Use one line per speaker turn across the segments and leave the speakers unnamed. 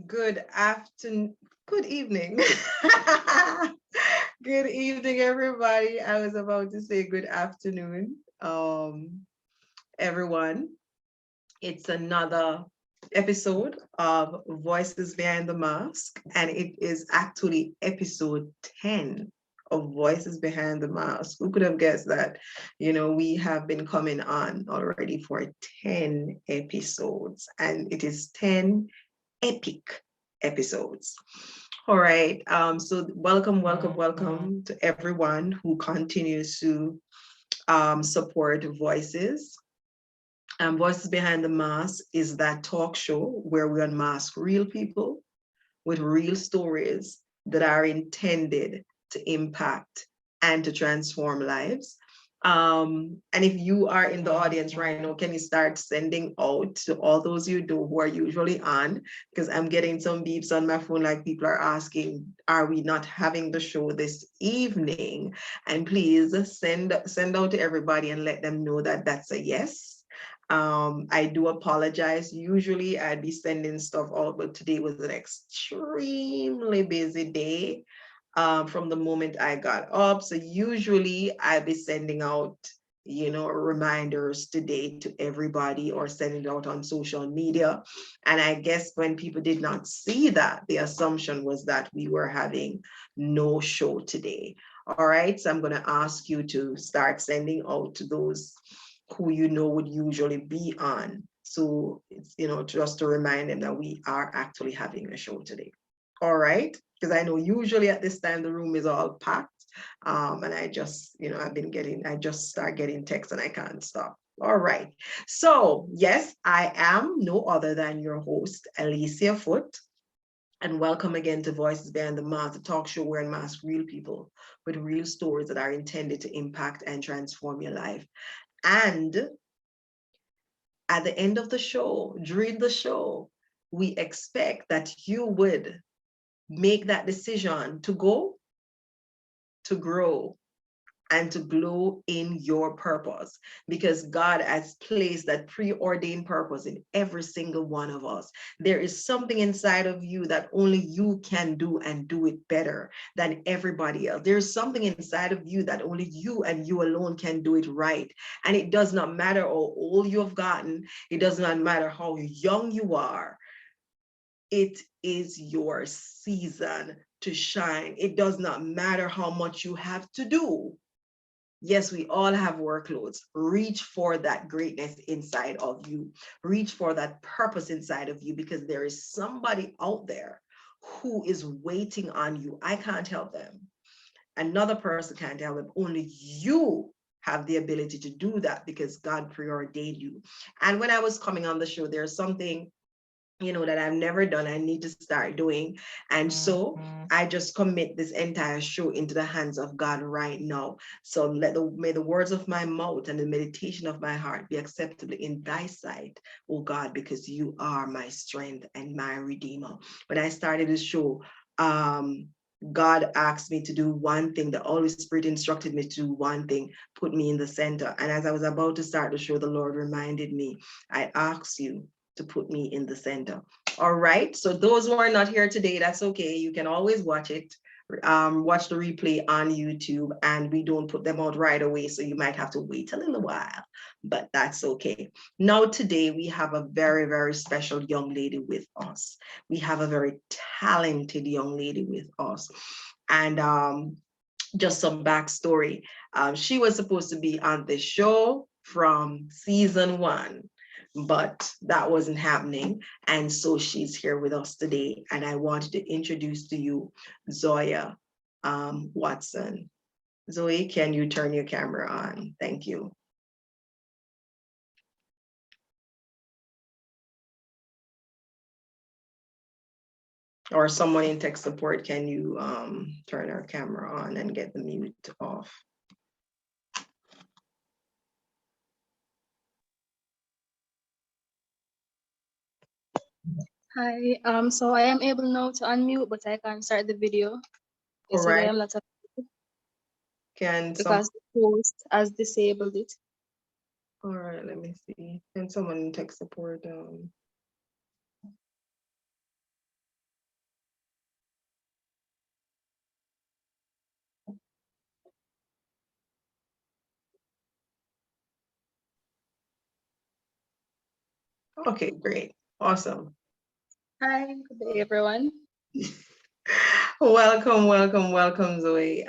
Good afternoon, good evening. Good evening, everybody. I was about to say good afternoon, everyone. It's another episode of Voices Behind the Mask, and it is actually episode 10 of Voices Behind the Mask. Who could have guessed that? We have been coming on already for 10 episodes, and it is 10 epic episodes. All right. So welcome to everyone who continues to support Voices. Voices Behind the Mask is that talk show where we unmask real people with real stories that are intended to impact and to transform lives. And if you are in the audience right now, can you start sending out to all those you do who are usually on? Because I'm getting some beeps on my phone, like people are asking, are we not having the show this evening? And please send out to everybody and let them know that that's a yes. I do apologize. Usually I'd be sending stuff out, but today was an extremely busy day from the moment I got up. So usually I'll be sending out, reminders today to everybody or sending it out on social media. And I guess when people did not see that, the assumption was that we were having no show today. All right, so I'm going to ask you to start sending out to those who would usually be on. So it's, just to remind them that we are actually having a show today. All right, because I know usually at this time the room is all packed. And I just, I just start getting texts and I can't stop. All right. So yes, I am no other than your host, Alicia Foote. And welcome again to Voices Behind the Mask, the talk show where I mask real people with real stories that are intended to impact and transform your life. And at the end of the show, during the show, we expect that you would make that decision to go, to grow, and to glow in your purpose, because God has placed that preordained purpose in every single one of us. There is something inside of you that only you can do and do it better than everybody else. There's something inside of you that only you and you alone can do it right. And it does not matter how old you have gotten. It does not matter how young you are. It is your season to shine. It does not matter how much you have to do. Yes, we all have workloads. Reach for that greatness inside of you. Reach for that purpose inside of you, because there is somebody out there who is waiting on you. I can't help them. Another person can't help them. Only you have the ability to do that because God preordained you. And when I was coming on the show, there's something that I've never done, I need to start doing. And so I just commit this entire show into the hands of God right now. So may the words of my mouth and the meditation of my heart be acceptable in thy sight, oh God, because you are my strength and my redeemer. When I started the show, God asked me to do one thing. The Holy Spirit instructed me to do one thing, put me in the center. And as I was about to start the show, the Lord reminded me, I asked you to put me in the center. All right. So those who are not here today, that's okay. You can always watch it. Watch the replay on YouTube, and we don't put them out right away. So you might have to wait a little while, but that's okay. Now, today we have a very, very special young lady with us. We have a very talented young lady with us. And just some backstory. She was supposed to be on the show from season 1, but that wasn't happening. And so she's here with us today. And I wanted to introduce to you Zoya Watson. Zoe, can you turn your camera on? Thank you. Or someone in tech support, can you turn our camera on and get the mute off?
Hi, so I am able now to unmute, but I can't start the video. They
All
said I
right.
am not able
Can
because the host has disabled it.
All right, let me see. Can someone in tech support? Okay, great. Awesome.
Hi, good day, everyone.
Welcome, welcome, welcome, Zoe.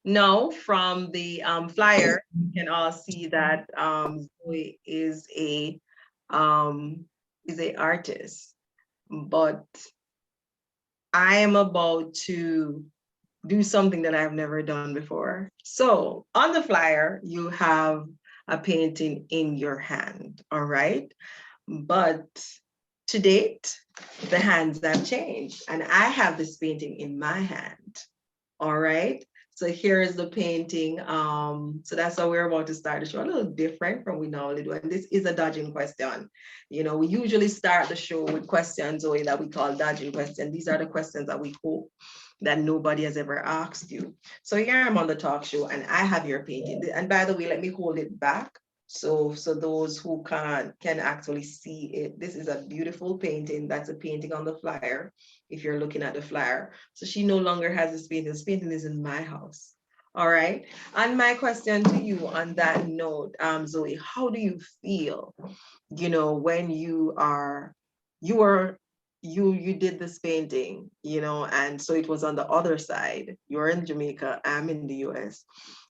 Now from the flyer, you can all see that Zoe um, is a artist, but I am about to do something that I've never done before. So on the flyer, you have a painting in your hand, all right? But to date, the hands have changed, and I have this painting in my hand. All right. So here's the painting. So that's how we're about to start the show. A little different from we normally do. And this is a dodging question. You know, we usually start the show with questions, or that we call dodging questions. These are the questions that we hope that nobody has ever asked you. So here I'm on the talk show and I have your painting. And by the way, let me hold it back. So those who can actually see it. This is a beautiful painting. That's a painting on the flyer, if you're looking at the flyer. So she no longer has this painting. This painting is in my house. All right. And my question to you on that note, Zoe, how do you feel, when you were you did this painting, and so it was on the other side. You're in Jamaica, I'm in the US,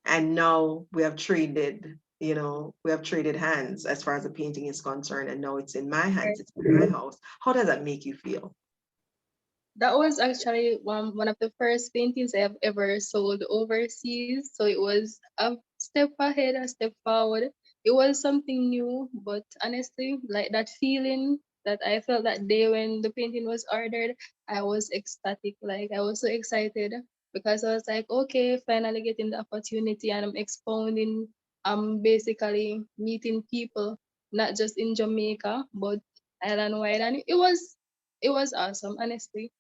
and now we have traded hands as far as the painting is concerned, and now it's in my hands,
Right.
it's in my house. How does that make you feel?
That was actually one of the first paintings I have ever sold overseas. So it was a step ahead, a step forward. It was something new, but honestly, like that feeling that I felt that day when the painting was ordered, I was ecstatic. Like I was so excited because I was like, okay, finally getting the opportunity and I'm expounding, I'm basically meeting people, not just in Jamaica, but island wide. And it was awesome, honestly.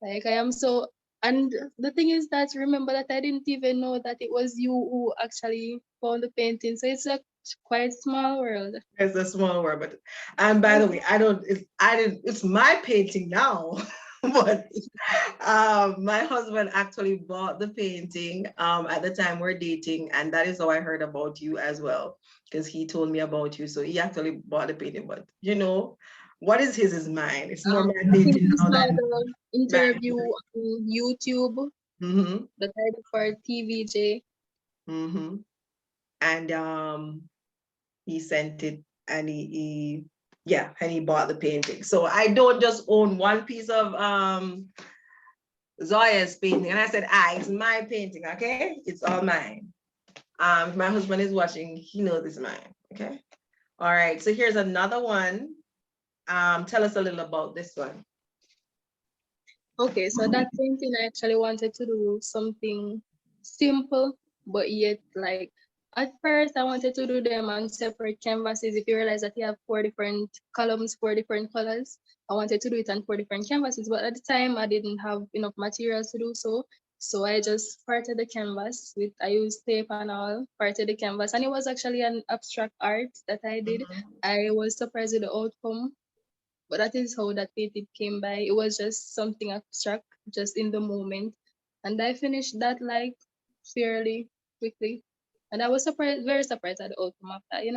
Like I am so, and the thing is that remember that I didn't even know that it was you who actually found the painting. So it's a quite small world.
It's a small word, but and by the way, it's my painting now. But my husband actually bought the painting at the time we're dating, and that is how I heard about you as well, because he told me about you. So he actually bought the painting, but what is his is mine. It's more my
I think
painting
you
now
saw
than
the
mine.
interview on YouTube
Mm-hmm.
that I did for TVJ.
Mm-hmm. And he sent it, and he bought the painting. So I don't just own one piece of Zoya's painting. And I said, it's my painting, okay? It's all mine. If my husband is watching, he knows it's mine. Okay. All right. So here's another one. Tell us a little about this one.
Okay, so that painting I actually wanted to do something simple, but yet like at first I wanted to do them on separate canvases. If you realize that you have 4 different columns, 4 different colors, I wanted to do it on 4 different canvases, but at the time I didn't have enough materials to do so. So I just parted the canvas with I used tape and all, parted the canvas, and it was actually an abstract art that I did.
Mhm.
I was surprised with the outcome, but that is how that painting came by. It was just something abstract, just in the moment. And I finished that like fairly quickly. And I was surprised, very surprised at the outcome of that.
It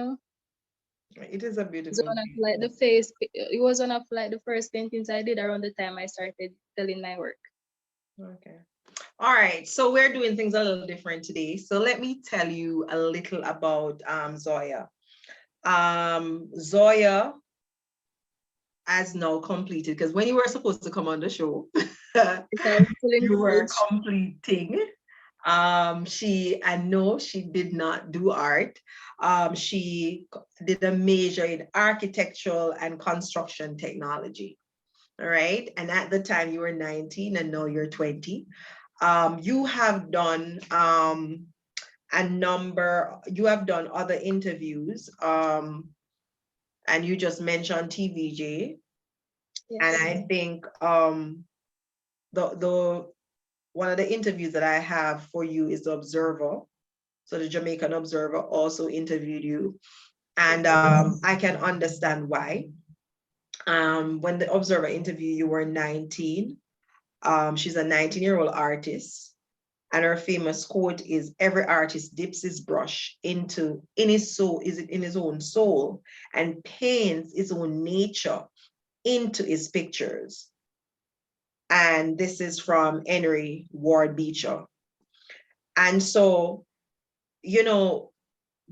is a
It was
beautiful
one of
painting.
like the face, it was one of like the first paintings I did around the time I started selling my work.
Okay. All right. So we're doing things a little different today. So let me tell you a little about Zoya. Zoya has now completed, because when you were supposed to come on the show,
It was still in
you were
college.
completing. I know she did not do art. She did a major in architectural and construction technology. All right. And at the time you were 19 and now you're 20. You have done you have done other interviews. And you just mentioned TVJ. And
Yes.
I think the one of the interviews that I have for you is the Observer. So the Jamaican Observer also interviewed you. And I can understand why. When the Observer interviewed you, were 19. She's a 19-year-old artist. And her famous quote is, every artist dips his brush into in his soul, is it in his own soul, and paints his own nature into his pictures. And this is from Henry Ward Beecher. And so, you know,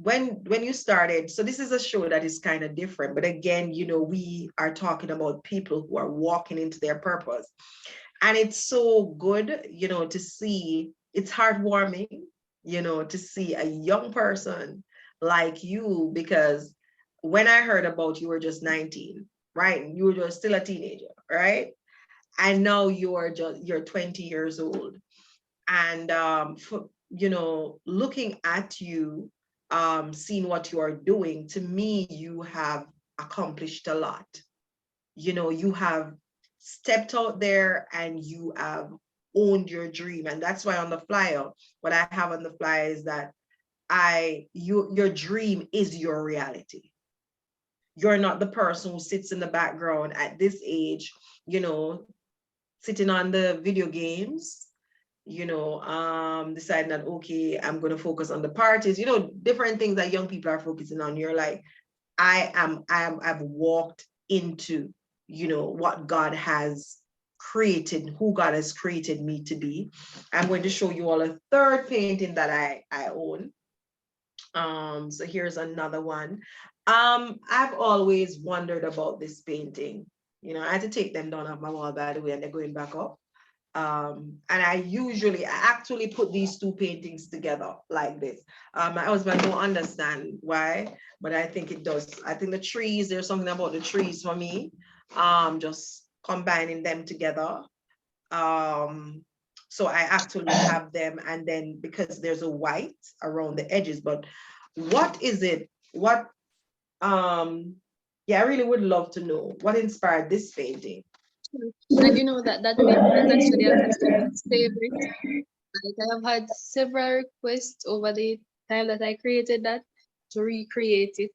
when you started, so this is a show that is kind of different, but again, you know, we are talking about people who are walking into their purpose. And it's so good, you know, to see, it's heartwarming, you know, to see a young person like you, because when I heard about you were just 19, right? You were just still a teenager, right? And now you're 20 years old. And you know, looking at you, seeing what you are doing, to me, you have accomplished a lot. You know, you have stepped out there and you have owned your dream. And that's why on the flyer, what I have on the flyer is that your dream is your reality. You're not the person who sits in the background at this age, you know, sitting on the video games, you know, deciding that, okay, I'm going to focus on the parties, you know, different things that young people are focusing on. You're like, I've walked into, you know, what God has created, who God has created me to be. I'm going to show you all a third painting that I own. So here's another one. I've always wondered about this painting. You know, I had to take them down off my wall, by the way, and they're going back up. And I actually put these two paintings together like this. My husband don't understand why, but I think it does. I think the trees, there's something about the trees for me. Just combining them together. Um, so I actually have them, and then because there's a white around the edges, but what is it? Yeah, I really would love to know what inspired this painting.
And you know that that painting is actually a customer's favorite. Like I have had several requests over the time that I created that to recreate it.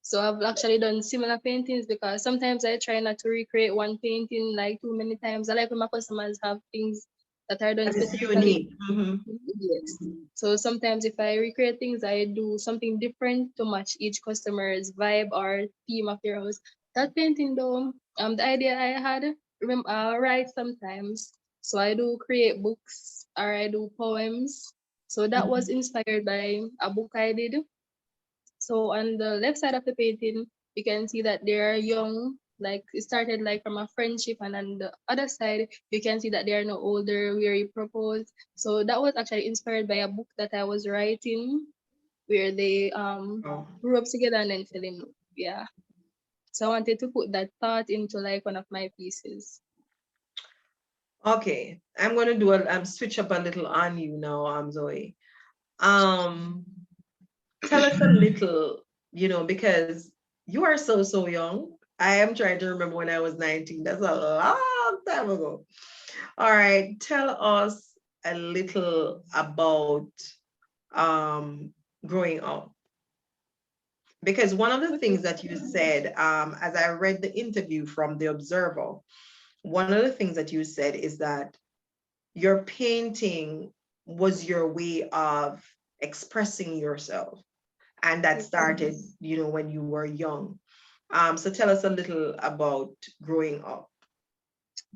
So I've actually done similar paintings because sometimes I try not to recreate one painting like too many times. I like when my customers have things that are done
That is
specifically.
unique. Mhm.
Yes. So sometimes if I recreate things, I do something different to match each customer's vibe or theme of their house. That painting though, the idea I had, remember, I write sometimes. So I do create books or I do poems. So that was inspired by a book I did. So on the left side of the painting, you can see that they are young, like it started like from a friendship, and on the other side, you can see that they are no older, where he proposed. So that was actually inspired by a book that I was writing, where they
Oh.
grew up together and then fell in love. Yeah. So I wanted to put that thought into like one of my pieces.
Okay, I'm gonna do switch up a little on you now, Zoe. Um, Tell us a little, you know, because you are so young. I am trying to remember when I was 19. That's a long time ago. All right, tell us a little about um growing up. Because one of the things that you said, as I read the interview from The Observer, one of the things that you said is that your painting was your way of expressing yourself, and that started, you know, when you were young. So tell us a little about growing up.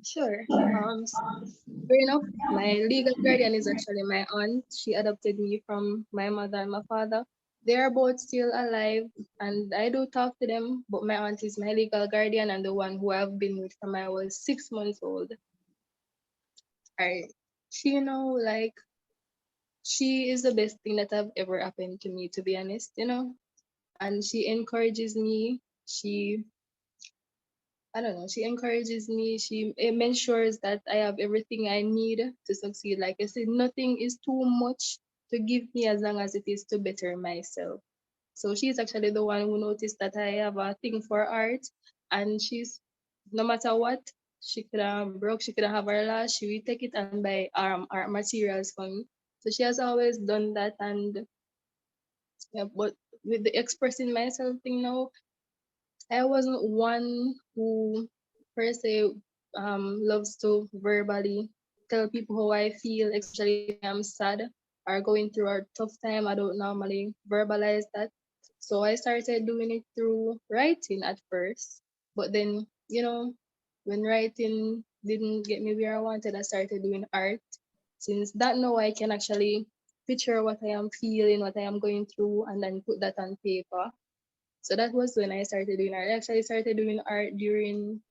Sure. Growing up, my legal guardian is actually my aunt. She adopted me from my mother and my father. They are both still alive, and I do talk to them, but my aunt is my legal guardian and the one who I've been with from I was 6 months old. I, she, like, she is the best thing that have ever happened to me, to be honest. And she encourages me. I don't know, she encourages me. She ensures that I have everything I need to succeed. Like I said, nothing is too much to give me as long as it is to better myself. So she's actually the one who noticed that I have a thing for art, and she's, no matter what, she could have broke, she could have her loss, she will take it and buy art materials for me. So she has always done that, and yeah, but with the expressing myself thing now, I wasn't one who per se loves to verbally. tell people how I feel, especially if I am sad or going through a tough time. I don't normally verbalize that. So I started doing it through writing at first. But then, when writing didn't get me where I wanted, I started doing art. Since that now I can actually picture what I am feeling, what I am going through, and then put that on paper. So that was when I started doing art. I actually started doing art during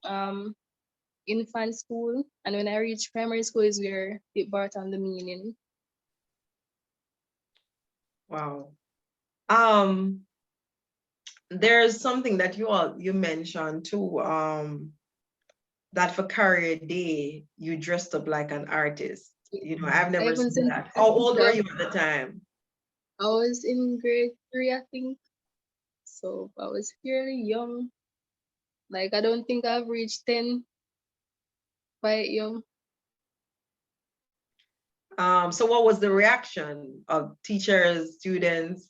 infant school, and when I reached primary school is where it brought on the meaning.
Wow. Um, there's something that you mentioned too. That for career day you dressed up like an artist. I've
I
never
even
seen
sent
that.
a
How old were
picture.
you at the time?
I was in grade three, I think. So I was fairly young. Like I don't think I've reached 10 quite young.
So what was the reaction of teachers, students?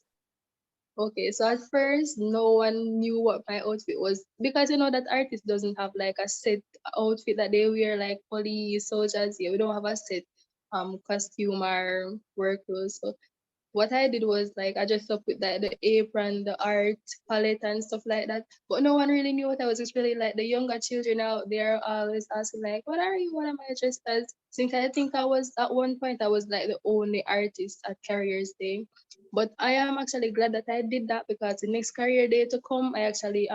Okay, so at first no one knew what my outfit was because that artist doesn't have like a set outfit that they wear like police, soldiers. Yeah, we don't have a set costume or work clothes. So what I did was like I dressed up with like the apron, the art palette and stuff like that. But no one really knew what I was. It's really like the younger children out there always asking like, "What are you? What am I dressed as?" Since I think I was at one point I was like the only artist at Careers Day. But I am actually glad that I did that because the next career day to come, I actually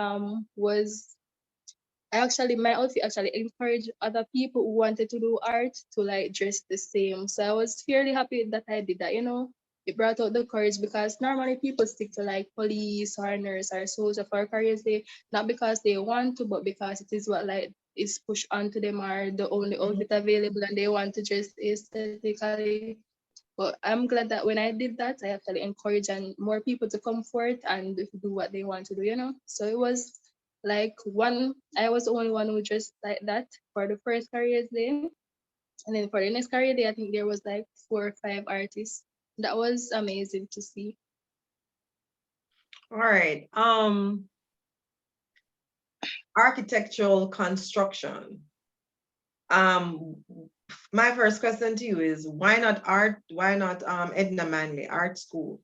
my outfit actually encouraged other people who wanted to do art to like dress the same. So I was fairly happy that I did that. It brought out the courage because normally people stick to like police or nurse or soldier for careers they not because they want to, but because it is what like is pushed onto them or the only outfit available and they want to dress aesthetically. But I'm glad that when I did that, I actually encouraged and more people to come forth and do what they want to do. So it was like I was the only one who dressed like that for the first careers day. And then for the next career day, I think there was like 4 or 5 artists. That was amazing to see.
All right. Architectural construction. Um, my first question to you is why not art? Why not Edna Manley Art School?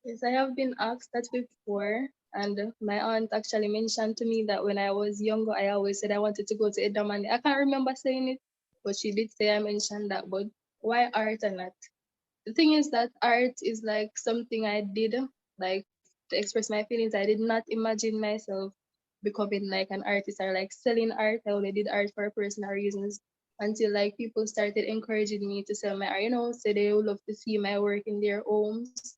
Yes, I have been asked that before. And my aunt actually mentioned to me that when I was younger, I always said I wanted to go to Edamame. I can't remember saying it, but she did say I mentioned that. But why art and not? The thing is that art is like something I did, like to express my feelings. I did not imagine myself becoming like an artist or like selling art. I only did art for personal reasons until like people started encouraging me to sell my art, say they would love to see my work in their homes.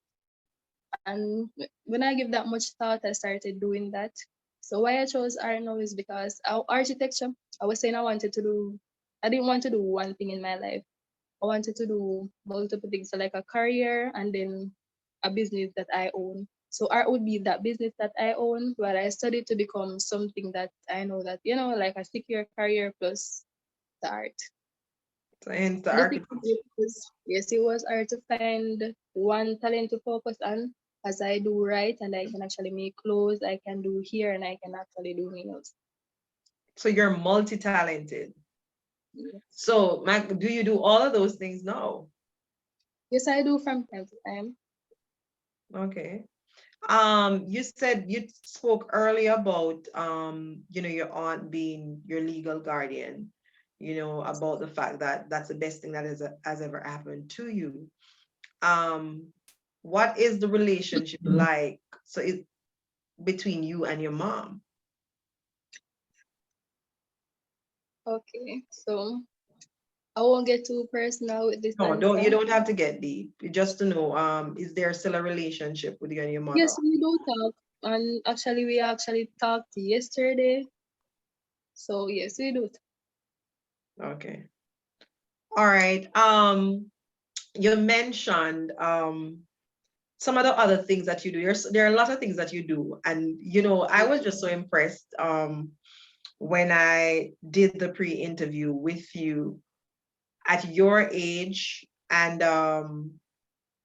And when I give that much thought, I started doing that. So why I chose art now is because architecture, I was saying I didn't want to do one thing in my life. I wanted to do multiple things, so like a career and then a business that I own. So art would be that business that I own, but I studied to become something that I know that, like a secure career plus the art.
So hence the
And the thing
architecture.
was, yes, it was hard to find one talent to focus on as I do right and I can actually make clothes, I can do hair and I can actually do nails.
So you're multi-talented.
Yes.
So do you do all of those things now?
Yes, I do from time to time.
Okay. You said you spoke earlier about your aunt being your legal guardian, about the fact that that's the best thing that has ever happened to you. Um, what is the relationship like? So it between you and your mom?
Okay, so I won't get too personal with this
No, you
answer.
don't have to get deep. Just to know, is there still a relationship with you and your mother?
Yes, we do talk, and actually, we actually talked yesterday. So yes, we do.
Okay. All right. You mentioned some of the other things that you do. There are a lot of things that you do. And, I was just so impressed when I did the pre-interview with you at your age. And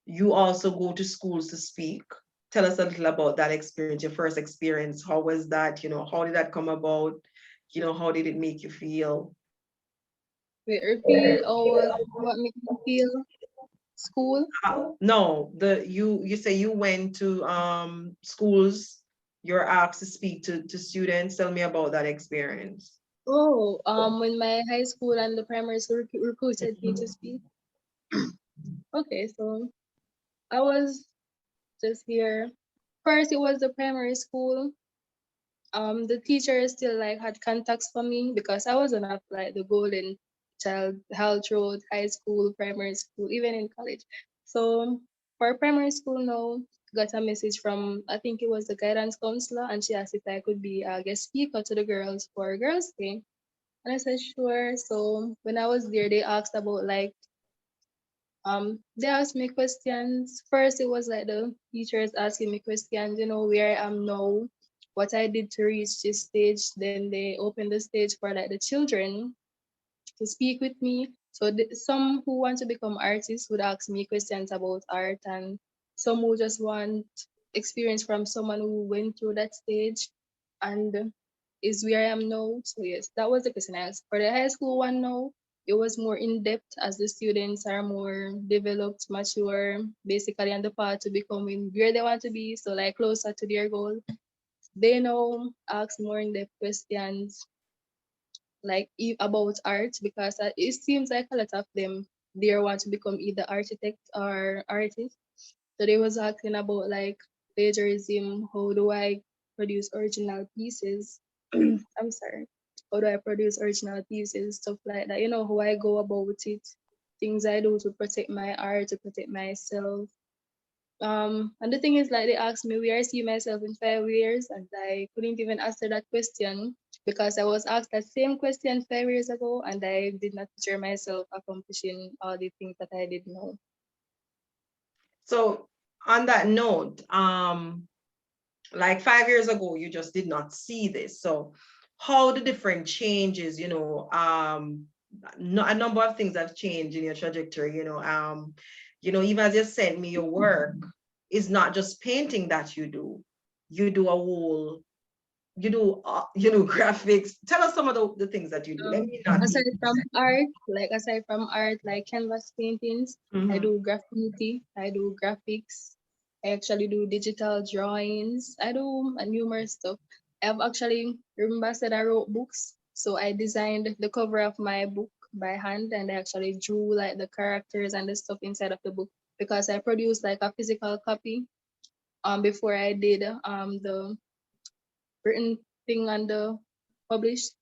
you also go to schools to speak. Tell us a little about that experience, your first experience. How was that? How did that come about? How did it make you feel?
Wait, repeat or what make me feel school?
No, you say you went to schools, you're asked to speak to students. Tell me about that experience.
Oh, when my high school and the primary school recruited me to speak. Okay, so I was just here. First, it was the primary school. The teachers still like had contacts for me because I wasn't at like the golden child held throughout high school, primary school, even in college. So for primary school now, got a message from I think it was the guidance counselor, and she asked if I could be a guest speaker to the girls for Girls' Day. And I said sure. So when I was there, they asked about like they asked me questions. First, it was like the teachers asking me questions, where I am now, what I did to reach this stage. Then they opened the stage for like the children to speak with me. So some who want to become artists would ask me questions about art, and some who just want experience from someone who went through that stage and is where I am now. So yes, that was the question I asked. For the high school one now, it was more in depth as the students are more developed, mature, basically on the path to becoming where they want to be. So like closer to their goal. They now ask more in depth questions like about art because it seems like a lot of them they want to become either architect or artist. So they was asking about like plagiarism, how do I produce original pieces? I'm sorry. How do I produce original pieces, stuff like that. How I go about it, things I do to protect my art, to protect myself. And the thing is, like, they asked me where I see myself in 5 years, and I couldn't even answer that question because I was asked that same question 5 years ago, and I did not picture myself accomplishing all the things that I did now.
So on that note, like 5 years ago, you just did not see this. So how the different changes, a number of things have changed in your trajectory, even as you sent me your work, is not just painting that you do. You do a whole, graphics. Tell us some of the things that you do. Let
Um,
me not
aside
be.
from art, like canvas paintings, I
Mhm.
do graffiti, I do graphics, I actually do digital drawings, I do numerous stuff. I've actually remember I said I wrote books, so I designed the cover of my book by hand, and I actually drew like the characters and the stuff inside of the book because I produced like a physical copy before I did the written thing on the published.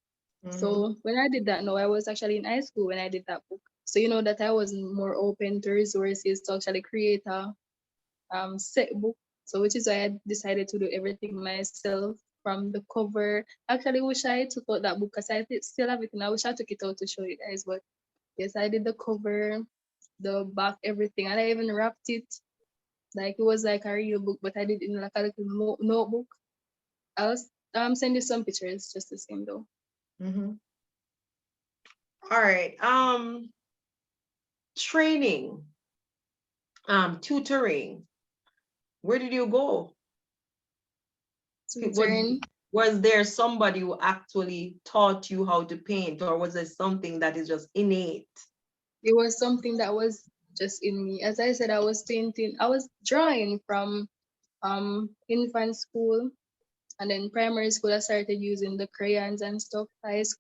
Mhm.
So when I did that, no, I was actually in high school when I did that book. So that I was more open to resources to actually create a set book. So which is why I decided to do everything myself from the cover. Actually, wish I took out that book because still have it, and I wish I took it out to show you guys. But yes, I did the cover, the back, everything, and I even wrapped it like it was like a real book, but I did it in like a little notebook. I'll send you some pictures just the same though.
Mhm. All right. Training, tutoring. Where did you go? Was
Tutoring.
was there somebody who actually taught you how to paint, or was it something that is just innate?
It was something that was just in me. As I said, I was painting, I was drawing from infant school, and then primary school I started using the crayons and stuff.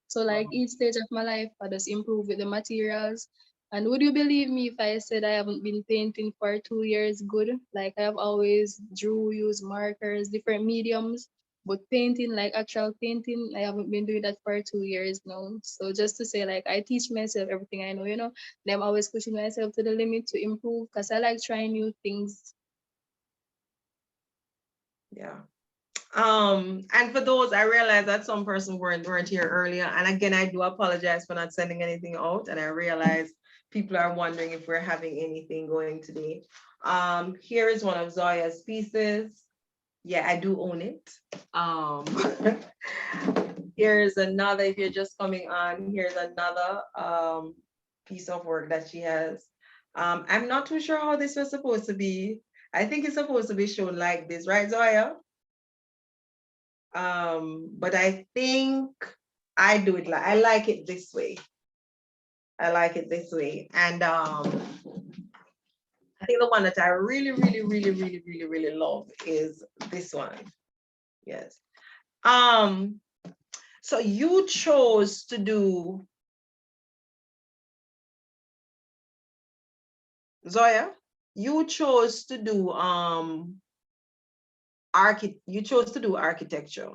So like each stage of my life I just improve with the materials. And would you believe me if I said I haven't been painting for 2 years good? Like I've always drew, use markers, different mediums. But painting, like actual painting, I haven't been doing that for 2 years now. So just to say, like I teach myself everything I know, and I'm always pushing myself to the limit to improve because I like trying new things.
Yeah. And for those, I realized that some person weren't here earlier. And again, I do apologize for not sending anything out. And I realize people are wondering if we're having anything going today. Here is one of Zoya's pieces. Yeah, I do own it. Here's another, if you're just coming on, here's another piece of work that she has. I'm not too sure how this was supposed to be. I think it's supposed to be shown like this, right, Zoya? But I think I do it like I like it this way. I like it this way. And I think the one that I really, really, really, really, really, really love is this one. Yes. Um, so you chose to do, Zoya, you chose to do you chose to do architecture,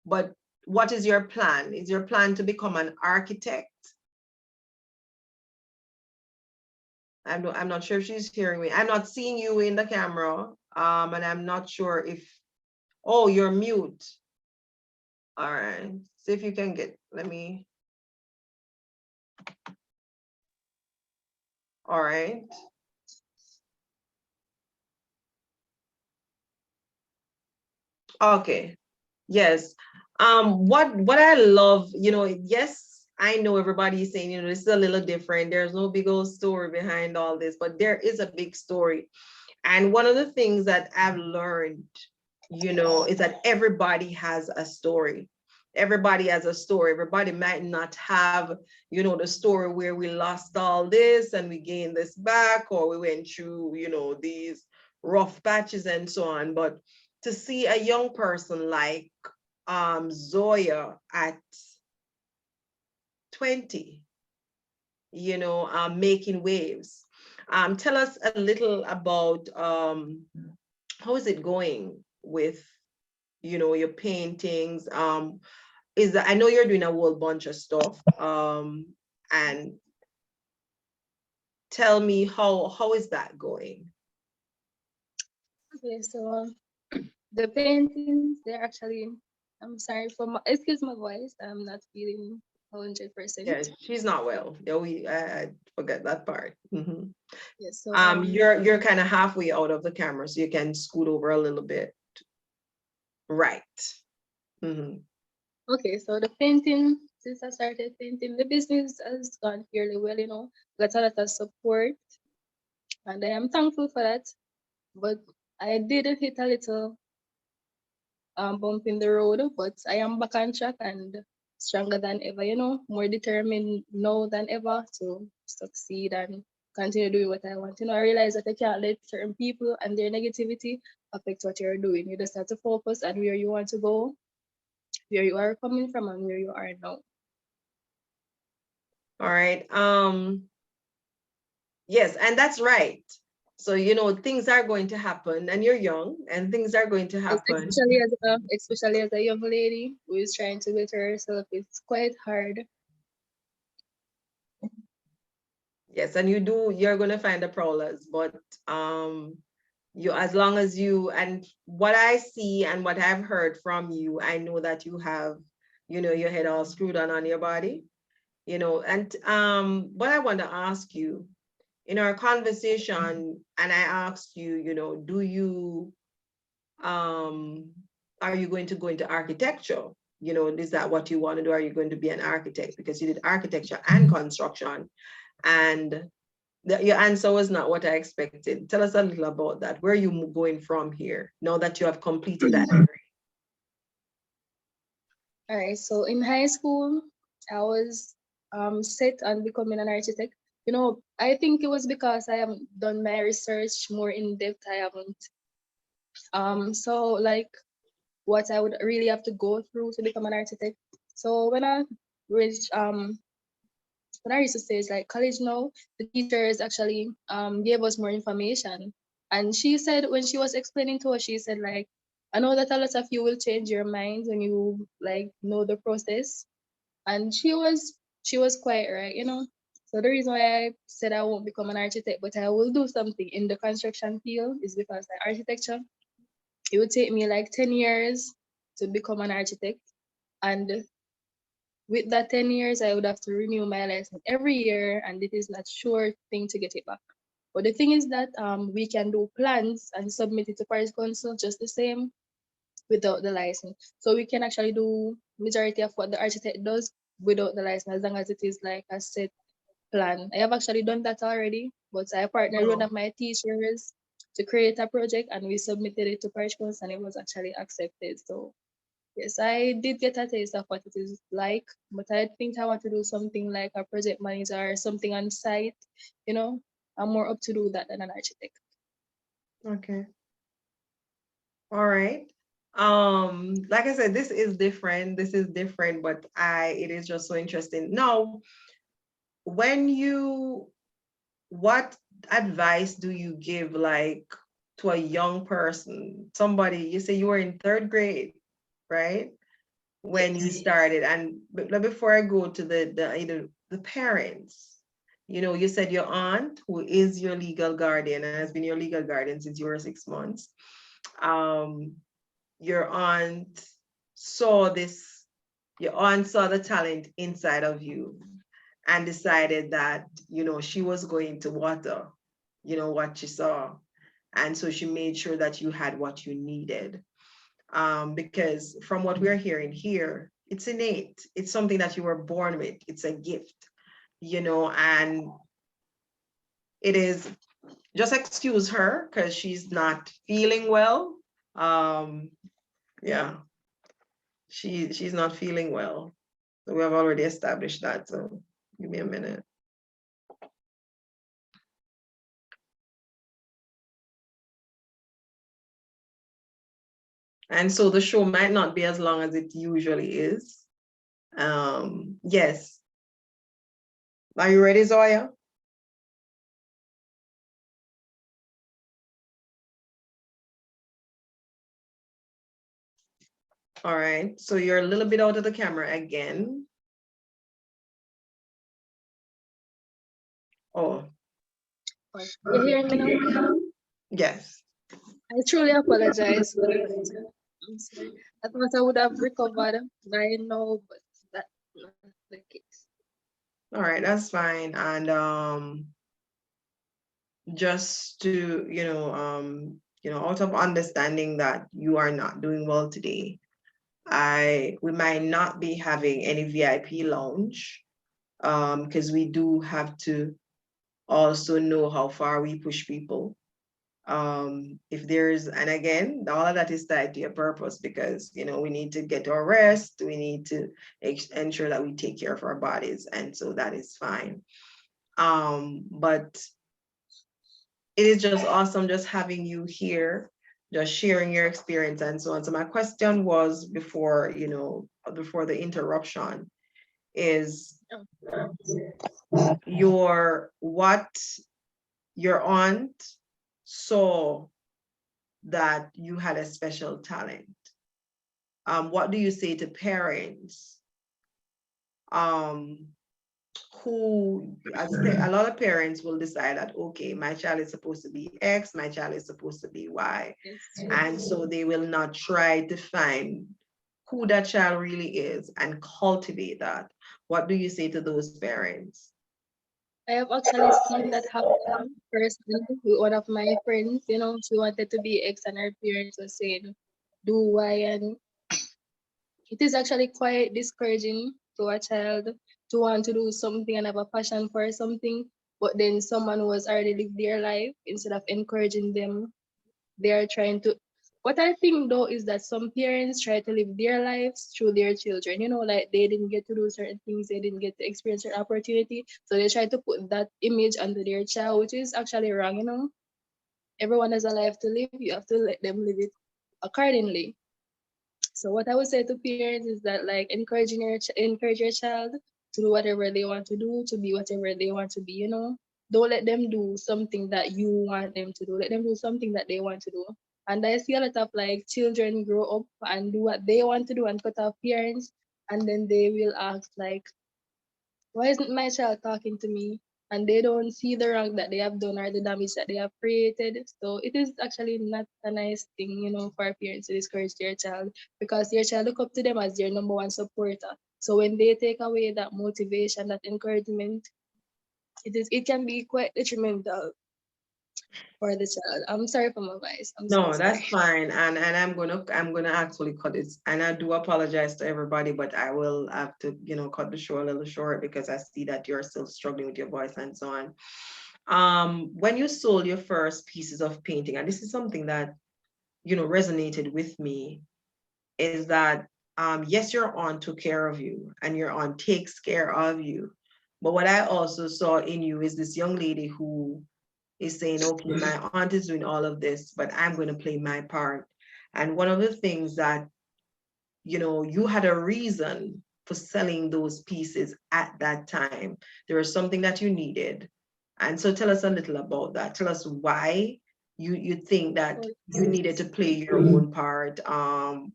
but what is your plan? Is your plan to become an architect? I'm not sure if she's hearing me. I'm not seeing you in the camera. And I'm not sure if, oh, you're mute. All right, see if you can get, let me, all right. Okay, yes. What I love, yes, I know everybody is saying, this is a little different. There's no big old story behind all this, but there is a big story. And one of the things that I've learned, is that everybody has a story. Everybody has a story. Everybody might not have, the story where we lost all this and we gained this back, or we went through, these rough patches and so on. But to see a young person like Zoya at 20, making waves. Tell us a little about how is it going with, your paintings? I know you're doing a whole bunch of stuff. And tell me how is that going?
Okay, so the paintings, they're actually, I'm sorry for my, excuse my voice, I'm not feeling 100%.
Yeah, she's not well. Yeah, I forget that part.
Yes, so
You're kind of halfway out of the camera, so you can scoot over a little bit. Right.
okay, so the painting, since I started painting, the business has gone fairly well, got a lot of support, and I am thankful for that. But I did hit a little bump in the road, but I am back on track and stronger than ever, more determined now than ever to succeed and continue doing what I want. I realize that I can't let certain people and their negativity affect what you're doing. You just have to focus on where you want to go, where you are coming from, and where you are now.
All right. Yes, and that's right. So, things are going to happen, and you're young, and things are going to happen.
Especially as a young lady who is trying to better herself, it's quite hard.
Yes, and you're going to find the prowlers, but um, as long as and what I see and what I've heard from you, I know that you have, your head all screwed on your body, and what I want to ask you in our conversation, and I asked you, do you are you going to go into architecture? Is that what you want to do? Are you going to be an architect? Because you did architecture and construction, and your answer was not what I expected. Tell us a little about that. Where are you going from here now that you have completed that degree?
All right, so in high school, I was set on becoming an architect. I think it was because I haven't done my research more in depth. I haven't so like what I would really have to go through to become an architect. So reached when I used to say it's like college now, the teachers actually gave us more information. And she said when she was explaining to us, she said like, I know that a lot of you will change your mind when you like know the process. And she was quite right, So the reason why I said I won't become an architect, but I will do something in the construction field is because like architecture, it would take me like 10 years to become an architect. And with that 10 years, I would have to renew my license every year, and it is not sure thing to get it back. But the thing is that we can do plans and submit it to Paris Council just the same without the license. So we can actually do majority of what the architect does without the license, as long as it is like a set plan. I have actually done that already, but I partnered with one
Oh,
of my teachers to create a project, and we submitted it to Paris Council, and it was actually accepted. So Yes, I did get a taste of what it is like, but I think I want to do something like a project manager or something on site. You know, I'm more up to do that than an architect.
Okay. All right. Like I said, this is different, but it is just so interesting. Now, when you what advice do you give, like, to a young person, somebody, you say you were in third grade, right, when you
Yes.
started? And before I go to the parents, you said your aunt, who is your legal guardian and has been your legal guardian since you were 6 months, um your aunt saw this your aunt saw the talent inside of you and decided that she was going to water what she saw, and so she made sure that you had what you needed, because from what we're hearing here, it's innate, it's something that you were born with, it's a gift, and it is, just excuse her because she's not feeling well. Yeah, she's not feeling well, so we have already established that, so give me a minute. And so the show might not be as long as it usually is. Yes. Are you ready, Zoya? All right. So you're a little bit out of the camera again. Oh,
You hearing me now?
yes.
I truly apologize for that. I'm sorry. I thought I would have recovered by now, but that's not the case.
All right, that's fine. And just to, out of understanding that you are not doing well today, we might not be having any VIP lounge, because we do have to also know how far we push people. If there's, and again, all of that is tied to your purpose, because we need to get our rest, we need to ensure that we take care of our bodies, and so that is fine. But it is just awesome just having you here, just sharing your experience and so on. So my question was, before the interruption, is what your aunt saw that you had a special talent. What do you say to parents um, who, a lot of parents will decide that, okay, my child is supposed to be X, my child is supposed to be Y.
Yes.
And so they will not try to find who that child really is and cultivate that. What do you say to those parents?
I have actually seen that happen personally with one of my friends. You know, she wanted to be X and her parents were saying, do Y. And it is actually quite discouraging to a child to want to do something and have a passion for something, but then someone who has already lived their life, instead of encouraging them, they are trying to. What I think though is that some parents try to live their lives through their children. You know, like they didn't get to do certain things, they didn't get to experience certain opportunity, so they try to put that image onto their child, which is actually wrong. You know, everyone has a life to live. You have to let them live it accordingly. So what I would say to parents is that, like, encourage your child to do whatever they want to do, to be whatever they want to be. You know, don't let them do something that you want them to do. Let them do something that they want to do. And I see a lot of like children grow up and do what they want to do and cut off parents, and then they will ask like, why isn't my child talking to me? And they don't see the wrong that they have done or the damage that they have created. So it is actually not a nice thing, you know, for parents to discourage their child, because their child look up to them as their number one supporter. So when they take away that motivation, that encouragement, it can be quite detrimental for the child. I'm sorry for my voice. I'm so
No, that's
sorry.
fine. And I'm gonna actually cut it. And I do apologize to everybody, but I will have to, cut the show a little short because I see that you're still struggling with your voice and so on. When you sold your first pieces of painting, and this is something that, resonated with me, is that yes, your aunt took care of you and your aunt takes care of you. But what I also saw in you is this young lady who is saying, okay, my aunt is doing all of this, but I'm going to play my part. And one of the things that, you had a reason for selling those pieces at that time. There was something that you needed. And so tell us a little about that. Tell us why you think that you needed to play your own part.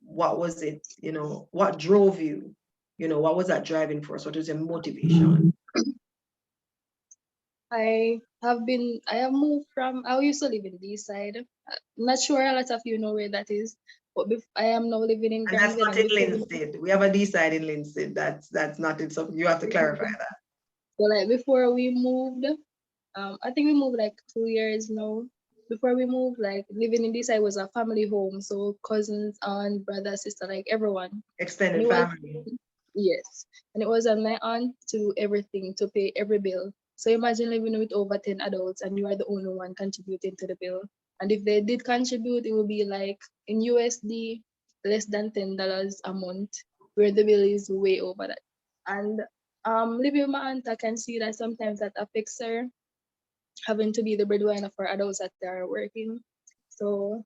What was it, what drove you? What was that driving force? What was your motivation?
I have moved from, I used to live in this side. Not sure a lot of you know where that is, but I am now living in
And that's
Granville.
not
And
in
before,
Linstead. We have a D side in Linstead. That's not it. So you have to clarify that.
so like before we moved, I think we moved like 2 years now. Before we moved, like living in this side was a family home. So cousins, aunt, brother, sister, like everyone. And
Extended
it was,
family.
yes. And it was on my aunt to do everything, to pay every bill. So imagine living with over 10 adults and you are the only one contributing to the bill. And if they did contribute, it would be like in USD, less than $10 a month, where the bill is way over that. And living with my aunt, I can see that sometimes that affects her, having to be the breadwinner for adults that are working. So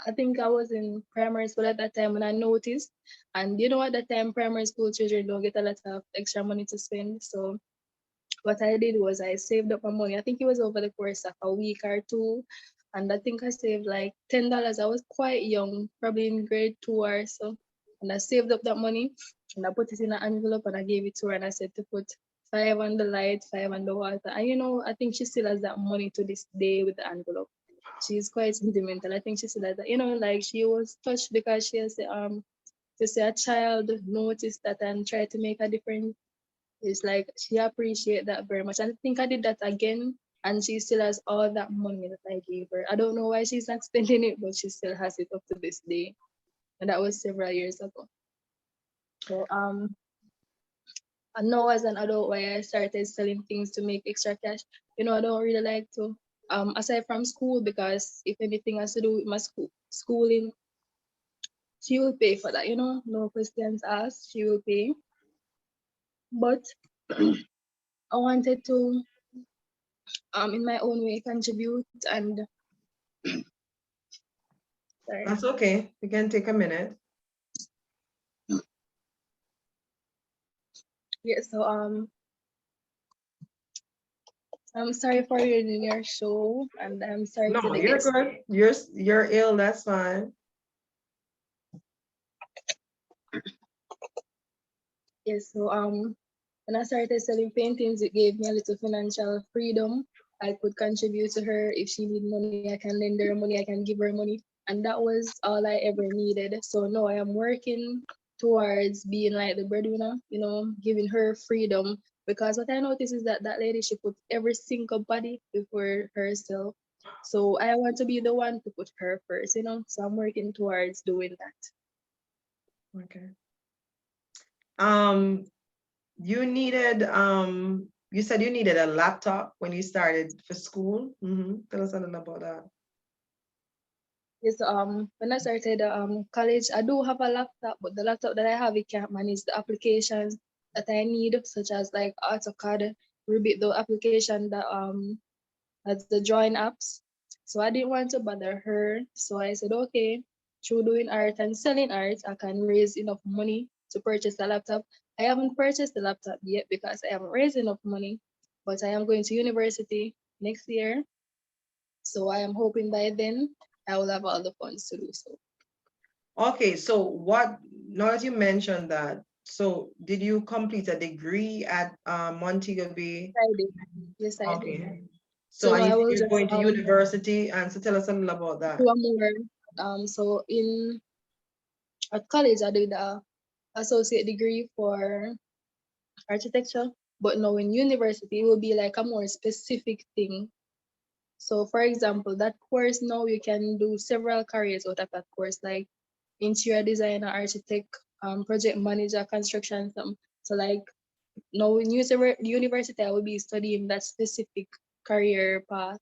I think I was in primary school at that time when I noticed. And at that time primary school children don't get a lot of extra money to spend. So what I did was I saved up my money. I think it was over the course of a week or two. And I think I saved like $10. I was quite young, probably in grade two or so. And I saved up that money and I put it in an envelope and I gave it to her and I said to put five on the light, five on the water. And I think she still has that money to this day with the envelope. She's quite sentimental. I think she still has that. Like she was touched because she has to say a child noticed that and tried to make a difference. It's like she appreciate that very much. And I think I did that again, and she still has all that money that I gave her. I don't know why she's not spending it, but she still has it up to this day. And that was several years ago. So and now as an adult, why I started selling things to make extra cash. I don't really like to aside from school, because if anything has to do with my schooling, she will pay for that. No questions asked, she will pay. But I wanted to in my own way contribute. And sorry.
That's okay. You can take a minute.
Yeah, so I'm sorry for ruining your show, and I'm sorry to
No,
the
you're
guests.
good. You're ill. That's fine.
Yes, so when I started selling paintings, it gave me a little financial freedom. I could contribute to her. If she need money, I can lend her money, I can give her money. And that was all I ever needed. So now I am working towards being like the breadwinner, giving her freedom. Because what I noticed is that that lady, she put every single body before herself. So I want to be the one to put her first. So I'm working towards doing that.
Okay. Um, you said you needed a laptop when you started for school. Tell us a little about that.
Yes, when I started college, I do have a laptop, but the laptop that I have, it can't manage the applications that I need, such as like AutoCAD, Revit, the application that that's the drawing apps. So I didn't want to bother her. So I said, okay, through doing art and selling art, I can raise enough money to purchase a laptop. I haven't purchased the laptop yet because I haven't raised enough money, but I am going to university next year. So I am hoping by then I will have all the funds to do so.
Okay, so now that you mentioned that, so did you complete a degree at Montego Bay?
I did. Yes, I did.
Okay. So
So
and
now
you
I
said
will
you're
just
going to university, and so tell us a little about
do
that.
a more. So in at college, I did a associate degree for architecture, but now in university, it will be like a more specific thing. So, for example, that course now you can do several careers out of that course, like interior designer, architect, project manager, construction. So, like now in university, I will be studying that specific career path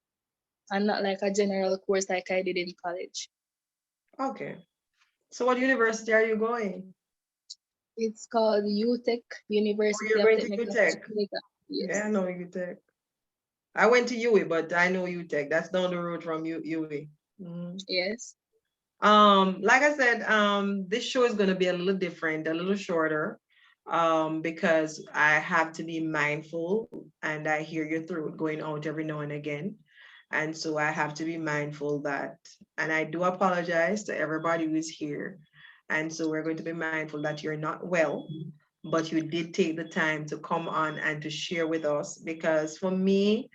and not like a general course like I did in college.
Okay. So what university are you going?
It's called UTech,
Or
University
you're
of
going to
Technical
UTech?
Jamaica.
Yeah, I
Yes.
know UTech. I went to UE, but I know UTech. That's down the road from UE. Mhm.
Yes.
Like I said, this show is going to be a little different, a little shorter, because I have to be mindful, and I hear your throat going out every now and again. And so I have to be mindful that, and I do apologize to everybody who is here. And so we're going to be mindful that you're not well, but you did take the time to come on and to share with us, because for me,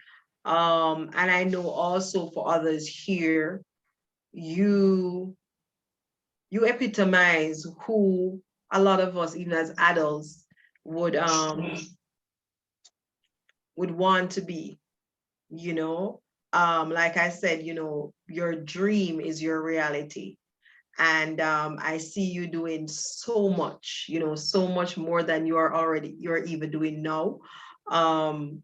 and I know also for others here, you you epitomize who a lot of us, even as adults, would would want to be, you know. Like I said, your dream is your reality. And I see you doing so much, so much more than you're even doing now. Um,